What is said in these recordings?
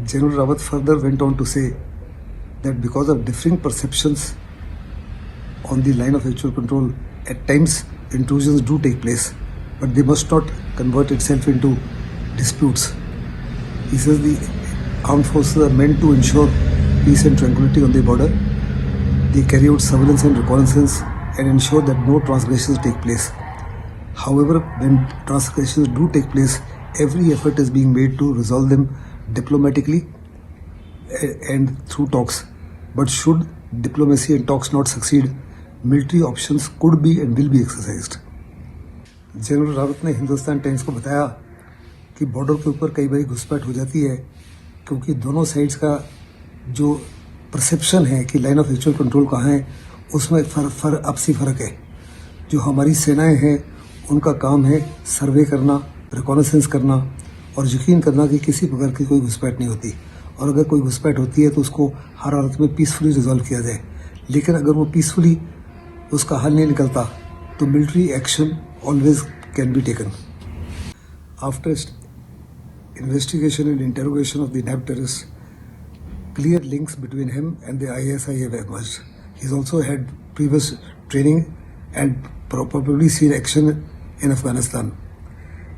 General Rawat further went on to say that because of differing perceptions on the line of actual control, at times intrusions do take place, but they must not convert itself into disputes. He says the armed forces are meant to ensure peace and tranquility on the border. They carry out surveillance and reconnaissance and ensure that no transgressions take place. However, when transgressions do take place, every effort is being made to resolve them diplomatically and through talks. But should diplomacy and talks not succeed, military options could be and will be exercised. General Rawat ने Hindustan times को बताया कि border के ऊपर कई बार घुसपैठ हो जाती है क्योंकि दोनों साइड्स का जो परसेप्शन है कि लाइन ऑफ एक्चुअल कंट्रोल कहाँ है उसमें आपसी फ़र्क है। जो हमारी सेनाएं हैं उनका काम है सर्वे करना, रिकॉनेसेंस करना और यकीन करना कि किसी प्रकार की कोई घुसपैठ नहीं होती, और अगर कोई घुसपैठ होती है तो उसको हर हालत में पीसफुली रिजॉल्व किया जाए। लेकिन अगर वो पीसफुली उसका हल नहीं निकलता तो military action always can be taken. After investigation and interrogation of the NAB terrorist, clear links between him and the ISI have emerged. He's also had previous training and probably seen action in Afghanistan.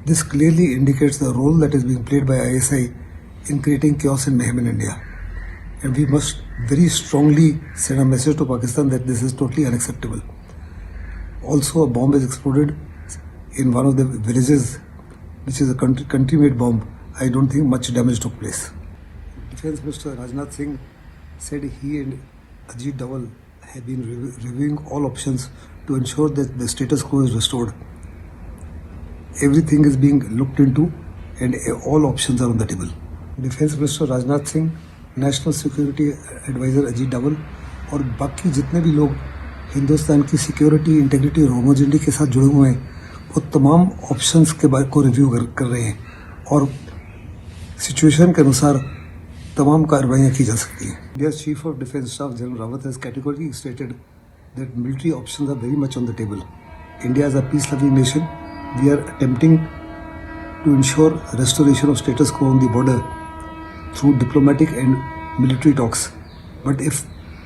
This clearly indicates the role that is being played by ISI in creating chaos and mayhem in India. And we must very strongly send a message to Pakistan that this is totally unacceptable. Also, a bomb is exploded in one of the villages, which is a country-made bomb. I don't think much damage took place. Defense Minister Rajnath Singh said he and Ajit Doval have been reviewing all options to ensure that the status quo is restored. Everything is being looked into and all options are on the table. Defense Minister Rajnath Singh, National Security Advisor Ajit Doval और बाकी जितने भी लोग हिंदुस्तान की security, integrity और homogeneity के साथ जुड़े हुए हैं वो तमाम ऑप्शंस के बारे को रिव्यू कर रहे हैं और सिचुएशन के अनुसार तमाम कार्रवाइयाँ की जा सकती हैं। India chief of defence staff general Rawat has categorically stated that military options are very much on the table. India is a peace loving nation. We are attempting to ensure restoration of status quo on the border through diplomatic and military talks. But if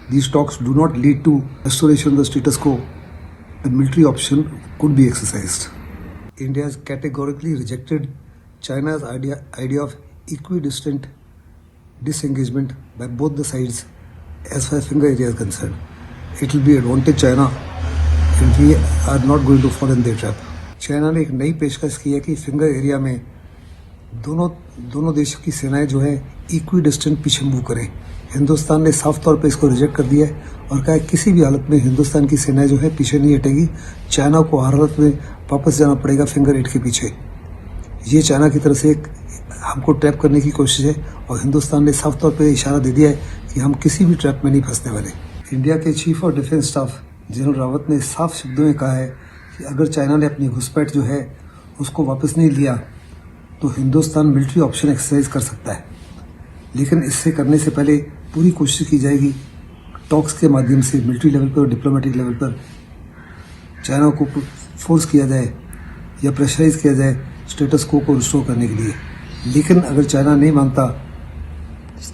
these talks do not lead to restoration of the status quo, the military option could be exercised. India has categorically rejected China's idea of equidistant disengagement by both the sides as far as finger area is concerned. It will be advantage China and we are not going to fall in their trap. China ने एक नई पेशकश की है कि finger area में दोनों देशों की सेनाएं जो है इक्वी डिस्टेंट पीछे मूव करें। हिंदुस्तान ने साफ तौर पे इसको रिजेक्ट कर दिया है और कहा है किसी भी हालत में हिंदुस्तान की सेनाएं जो है पीछे नहीं हटेगी। चाइना को हर हालत में वापस जाना पड़ेगा फिंगर 8 के पीछे। ये चाइना की तरफ से एक हमको ट्रैप करने की कोशिश है और हिंदुस्तान ने साफ तौर पर इशारा दे दिया है कि हम किसी भी ट्रैप में नहीं फंसने वाले। इंडिया के chief of defence staff general Rawat ने साफ शब्दों में कहा है कि अगर चाइना ने अपनी घुसपैठ जो है उसको वापस नहीं लिया तो हिंदुस्तान मिलिट्री ऑप्शन एक्सरसाइज कर सकता है। लेकिन इससे करने से पहले पूरी कोशिश की जाएगी टॉक्स के माध्यम से मिलिट्री लेवल पर और डिप्लोमेटिक लेवल पर चाइना को फोर्स किया जाए या प्रेशराइज किया जाए स्टेटस को रिस्टोर करने के लिए। लेकिन अगर चाइना नहीं मानता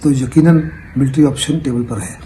तो यकीनन मिलिट्री ऑप्शन टेबल पर है।